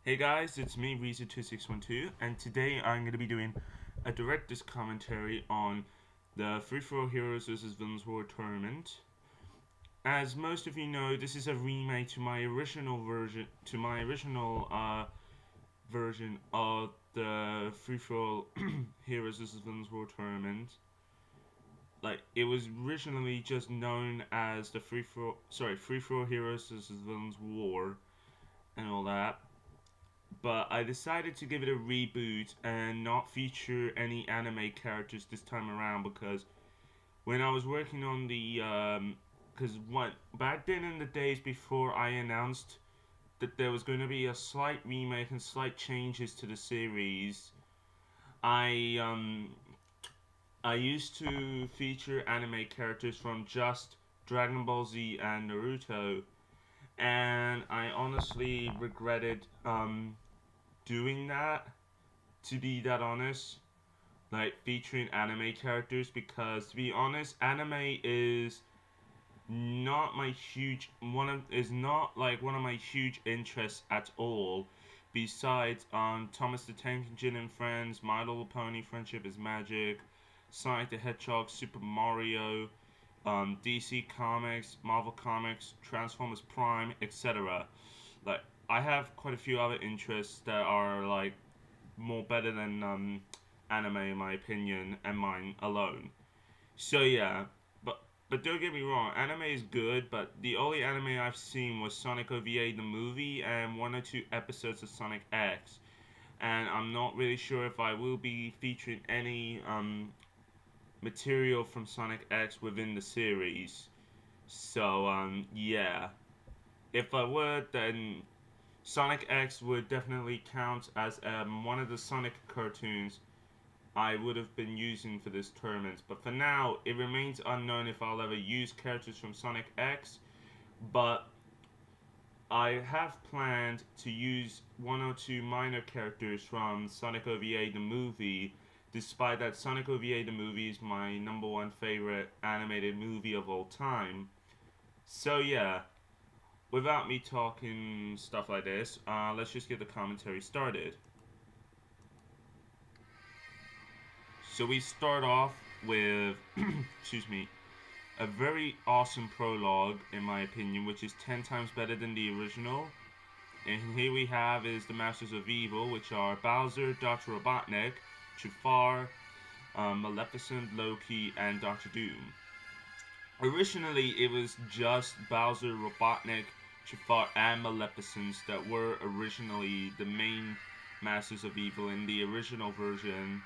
Hey guys, it's me, Rizo2612, and today I'm going to be doing a director's commentary on the Free For All Heroes vs. Villains War Tournament. As most of you know, this is a remake to my original version of the Free For All Heroes vs. Villains War Tournament. Like it was originally just known as the Free For All Heroes vs. Villains War and all that, but I decided to give it a reboot and not feature any anime characters this time around because when I was working on because what back then in the days before I announced that there was going to be a slight remake and slight changes to the series, I I used to feature anime characters from just Dragon Ball Z and Naruto, and I honestly regretted doing that, to be that honest, like featuring anime characters, because to be honest, anime is not my huge one of is not like one of my huge interests at all. Besides Thomas the Tank Engine and Friends, My Little Pony Friendship is Magic, Sonic the Hedgehog, Super Mario, DC Comics, Marvel Comics, Transformers Prime, etc. Like I have quite a few other interests that are like more better than anime in my opinion and mine alone. So yeah, but don't get me wrong, anime is good, but the only anime I've seen was Sonic OVA the movie and one or two episodes of Sonic X, and I'm not really sure if I will be featuring any material from Sonic X within the series. So yeah, if I would, then Sonic X would definitely count as one of the Sonic cartoons I would have been using for this tournament. But for now, it remains unknown if I'll ever use characters from Sonic X. But I have planned to use one or two minor characters from Sonic OVA the movie, despite that Sonic OVA the movie is my number one favorite animated movie of all time. So yeah, without me talking stuff like this, let's just get the commentary started. So we start off with, excuse me, a very awesome prologue, in my opinion, which is 10 times better than the original. And here we have is the Masters of Evil, which are Bowser, Dr. Robotnik, Jafar, Maleficent, Loki, and Dr. Doom. Originally, it was just Bowser, Robotnik, Jafar, and Maleficent that were originally the main Masters of Evil in the original version,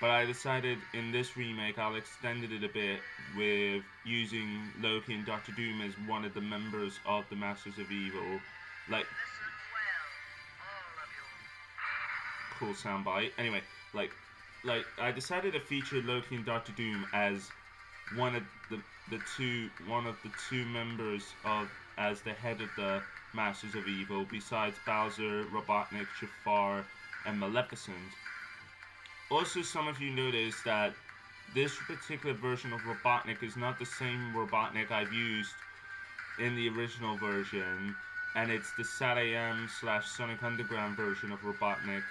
but I decided in this remake I'll extend it a bit with using Loki and Doctor Doom as one of the members of the Masters of Evil. Like, cool soundbite. Anyway, like, like I decided to feature Loki and Doctor Doom as one of the two members of as the head of the Masters of Evil, besides Bowser, Robotnik, Jafar, and Maleficent. Also, some of you noticed that this particular version of Robotnik is not the same Robotnik I've used in the original version, and it's the SatAM slash Sonic Underground version of Robotnik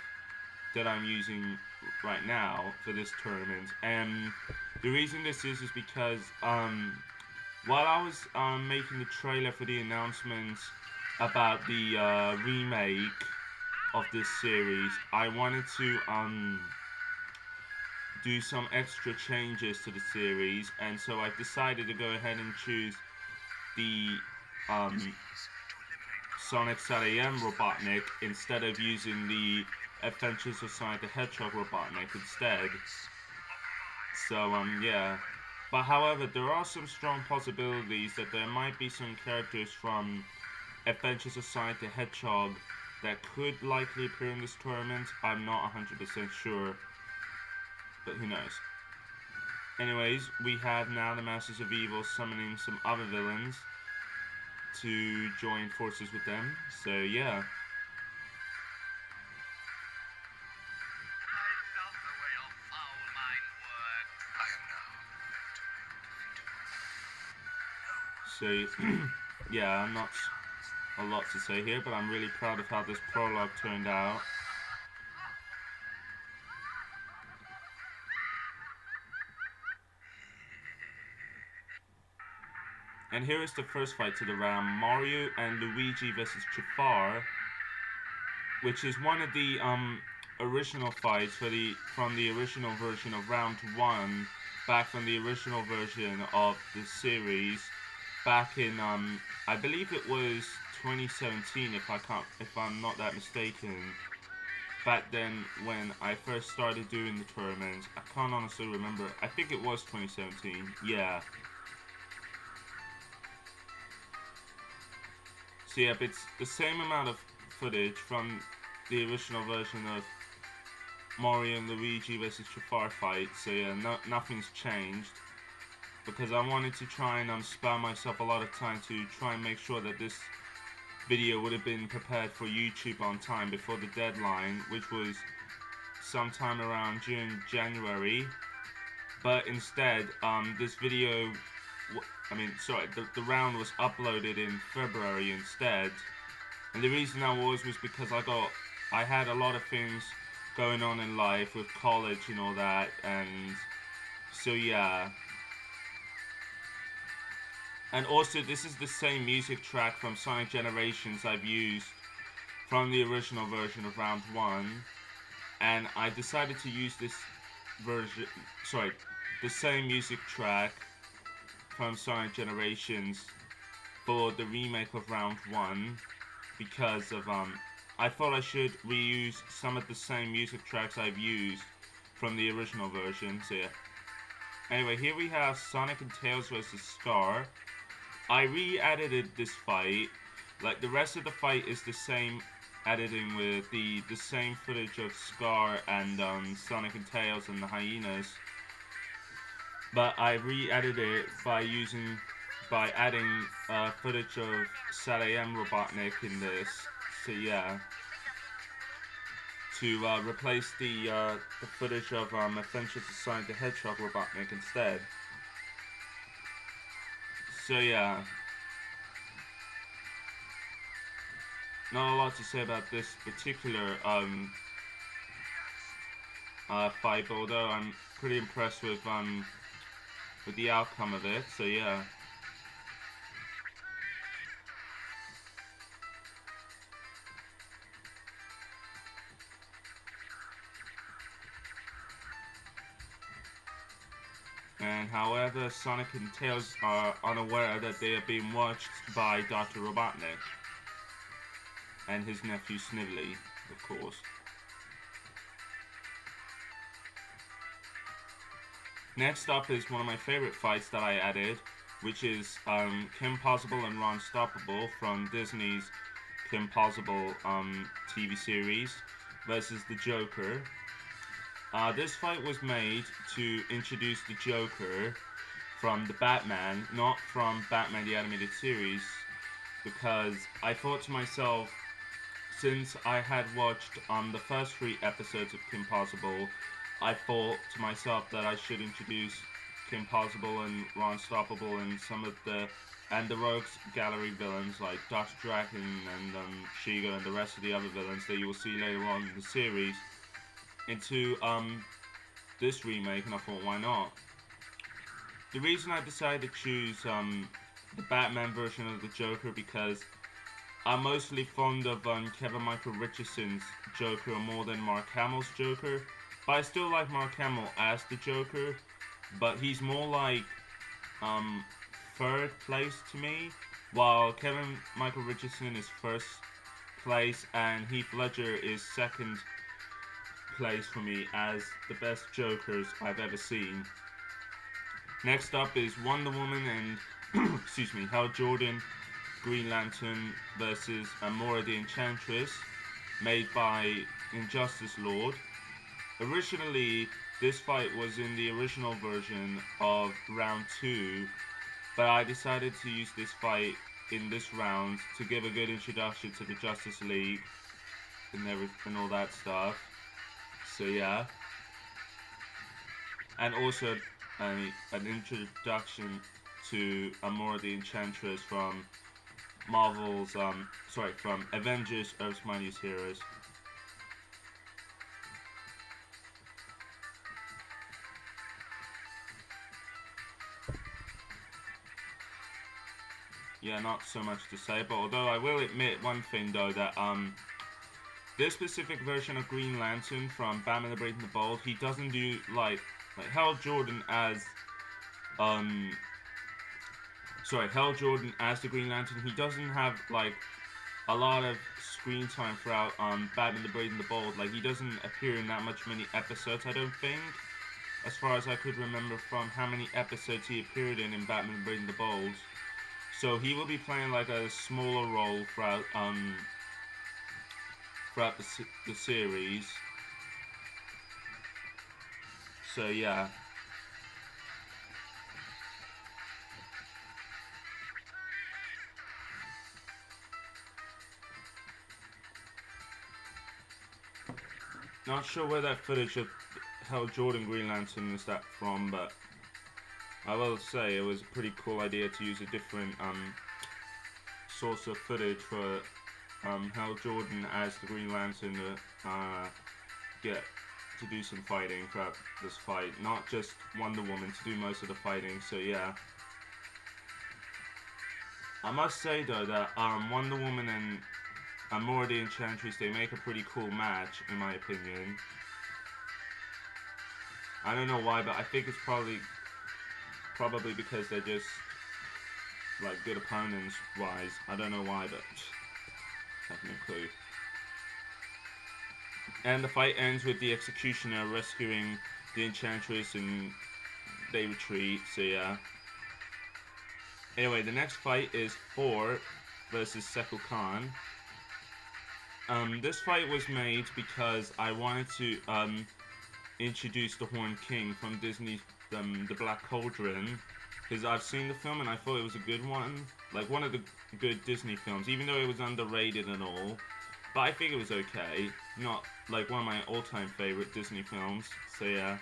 that I'm using right now for this tournament. And the reason this is because while I was making the trailer for the announcement about the remake of this series, I wanted to do some extra changes to the series, and so I decided to go ahead and choose the um, Sonic SatAM Robotnik instead of using the Adventures of Sonic the Hedgehog Robotnik instead. So yeah. But however, there are some strong possibilities that there might be some characters from Adventures of Sonic the Hedgehog that could likely appear in this tournament. I'm not 100% sure, but who knows. Anyways, we have now the Masters of Evil summoning some other villains to join forces with them. So yeah. So yeah, I'm not. a lot to say here, but I'm really proud of how this prologue turned out. And here is the first fight to the round, Mario and Luigi versus Jafar, which is one of the original fights from the original version of round 1, back from the original version of the series, back in I believe it was 2017, if I'm not that mistaken. Back then, when I first started doing the tournaments, I can't honestly remember. I think it was 2017. Yeah. So yeah, it's the same amount of footage from the original version of Mario and Luigi vs Jafar fight. So yeah, nothing's changed, because I wanted to try and spare myself a lot of time to try and make sure that this video would have been prepared for YouTube on time before the deadline, which was sometime around June, January. But instead, this video, the round was uploaded in February instead. And the reason that was because I had a lot of things going on in life with college and all that, and so yeah. And also, this is the same music track from Sonic Generations I've used from the original version of round 1, and I decided to use this the same music track from Sonic Generations for the remake of round 1, because of I thought I should reuse some of the same music tracks I've used from the original version. So yeah. Anyway, here we have Sonic and Tails vs Scar. I re-edited this fight. Like, the rest of the fight is the same editing with the same footage of Scar and Sonic and Tails and the hyenas. But I re-edited it by adding footage of Dr Robotnik in this. So yeah. To replace the footage of Adventures of Sonic the Hedgehog Robotnik instead. So yeah, not a lot to say about this particular fight, although I'm pretty impressed with the outcome of it. So yeah. And however, Sonic and Tails are unaware that they are being watched by Dr. Robotnik and his nephew Snively, of course. Next up is one of my favorite fights that I added, which is Kim Possible and Ron Stoppable from Disney's Kim Possible TV series versus the Joker. This fight was made to introduce the Joker from the Batman, not from Batman the Animated Series, because I thought to myself, since I had watched the first 3 episodes of Kim Possible, I thought to myself that I should introduce Kim Possible and Ron Stoppable and some of the Rogues Gallery villains like Dr. Draken and Shiga and the rest of the other villains that you will see later on in the series into this remake, and I thought, why not? The reason I decided to choose the Batman version of the Joker, because I'm mostly fond of Kevin Michael Richardson's Joker more than Mark Hamill's Joker, but I still like Mark Hamill as the Joker, but he's more like third place to me, while Kevin Michael Richardson is first place and Heath Ledger is second place for me as the best Jokers I've ever seen. Next up is Wonder Woman and excuse me, Hal Jordan Green Lantern versus Amora the Enchantress, made by Injustice Lord. Originally, this fight was in the original version of round 2, but I decided to use this fight in this round to give a good introduction to the Justice League and all that stuff. So yeah, and also an introduction to Amora the Enchantress from Marvel's from Avengers: Earth's Mightiest Heroes. Yeah, not so much to say, but although I will admit one thing though, that this specific version of Green Lantern from Batman the Brave and the Bold, he doesn't do like Hal Jordan as Hal Jordan as the Green Lantern. He doesn't have like a lot of screen time throughout Batman the Brave and the Bold. Like, he doesn't appear in that many episodes, I don't think, as far as I could remember from how many episodes he appeared in Batman the Brave and the Bold. So he will be playing like a smaller role throughout the series. So yeah. Not sure where that footage of Hal Jordan Green Lantern is that from, but I will say it was a pretty cool idea to use a different source of footage for Hal Jordan as the Green Lantern to get to do some fighting throughout this fight, not just Wonder Woman to do most of the fighting. So yeah, I must say though that Wonder Woman and Amora the Enchantress, they make a pretty cool match in my opinion. I don't know why, but I think it's probably because they're just like good opponents wise. I don't know why, but I have no clue. And the fight ends with the Executioner rescuing the Enchantress and they retreat, so yeah. Anyway, the next fight is Thor versus Sekul Khan. This fight was made because I wanted to introduce the Horned King from Disney's The Black Cauldron, because I've seen the film and I thought it was a good one, like one of the good Disney films, even though it was underrated and all, but I think it was okay, not like one of my all-time favorite Disney films, so yeah.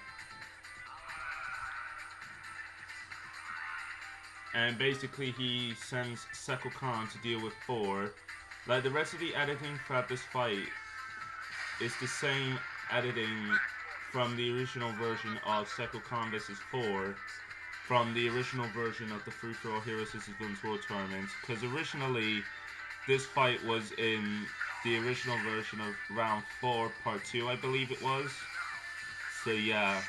And basically he sends Sekul Khan to deal with Thor. Like, the rest of the editing throughout this fight is the same editing from the original version of Sekul Khan vs. Thor, from the original version of the free-for-all Heroes vs. Villains World Tournament, because originally this fight was in the original version of Round 4 Part 2, I believe it was. So yeah.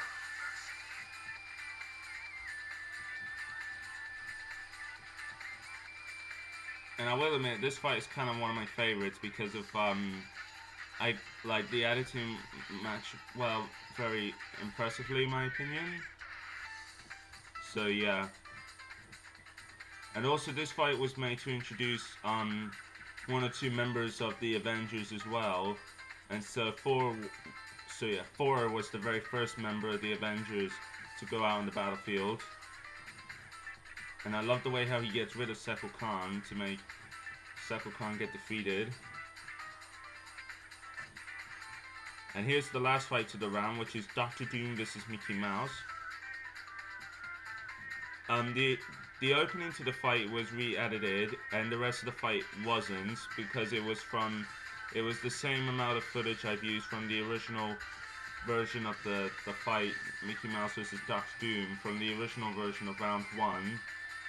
And I will admit, this fight is kind of one of my favorites because of I like the editing match very impressively in my opinion. So yeah. And also this fight was made to introduce one or two members of the Avengers as well. And so Thor was the very first member of the Avengers to go out on the battlefield. And I love the way how he gets rid of Sekul Khan to make Sekul Khan get defeated. And here's the last fight to the round, which is Dr. Doom vs. Mickey Mouse. The opening to the fight was re-edited, and the rest of the fight wasn't, because it was the same amount of footage I've used from the original version of the fight, Mickey Mouse vs. Dr. Doom, from the original version of Round 1.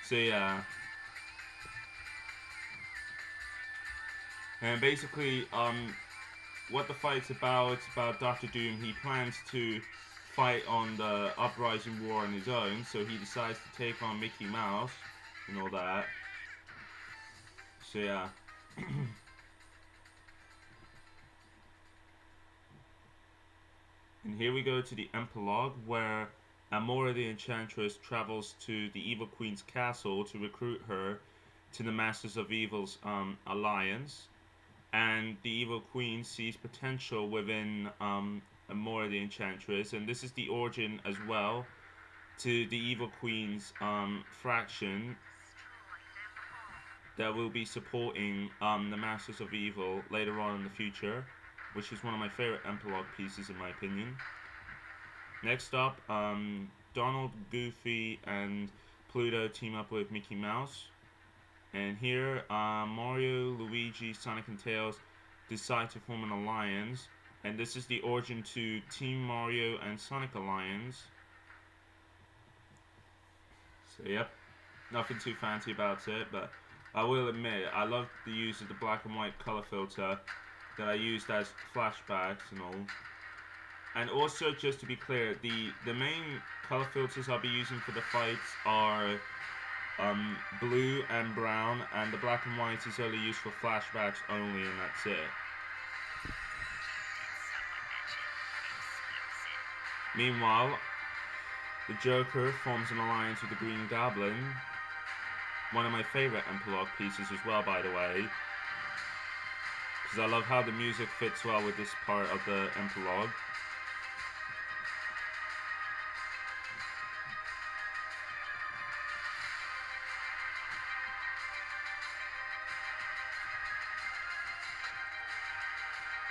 So yeah. And basically, what the fight's about, it's about Dr. Doom. He plans to fight on the Uprising War on his own, so he decides to take on Mickey Mouse and all that. So yeah. And here we go to the Enth Log, where Amora the Enchantress travels to the Evil Queen's castle to recruit her to the Masters of Evil's alliance. And the Evil Queen sees potential within Amora the Enchantress, and this is the origin as well to the Evil Queen's fraction that will be supporting the Masters of Evil later on in the future, which is one of my favorite Enth Log pieces in my opinion. Next up, Donald, Goofy, and Pluto team up with Mickey Mouse, And here, Mario, Luigi, Sonic, and Tails decide to form an alliance. And this is the origin to Team Mario and Sonic Alliance. So, yep. Nothing too fancy about it, but I will admit, I love the use of the black and white color filter that I used as flashbacks and all. And also, just to be clear, the main color filters I'll be using for the fights are blue and brown, and the black and white is only used for flashbacks only, and that's it. Meanwhile, the Joker forms an alliance with the Green Goblin. One of my favorite Enth Log pieces as well, by the way. Because I love how the music fits well with this part of the Enth Log.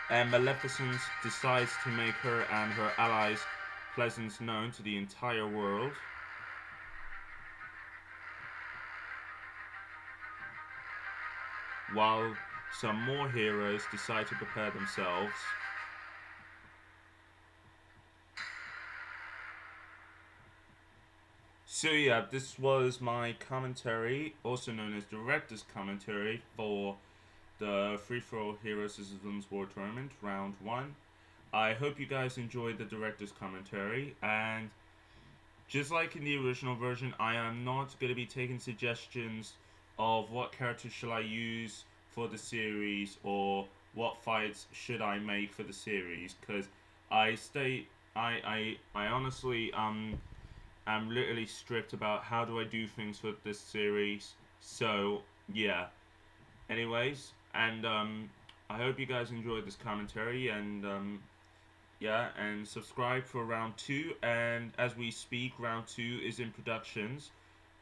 And Maleficent decides to make her and her allies' presence known to the entire world. While some more heroes decide to prepare themselves. So yeah, this was my commentary, also known as director's commentary, for the free-for-all Hero Scissors Villains War Tournament, Round 1. I hope you guys enjoyed the director's commentary, and just like in the original version, I am not going to be taking suggestions of what characters shall I use for the series, or what fights should I make for the series, because I honestly am literally strict about how do I do things for this series. So yeah, anyways, and I hope you guys enjoyed this commentary, and yeah, and subscribe for round 2, and as we speak, round 2 is in productions.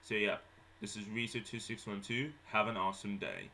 So yeah, this is Rizo2612. Have an awesome day.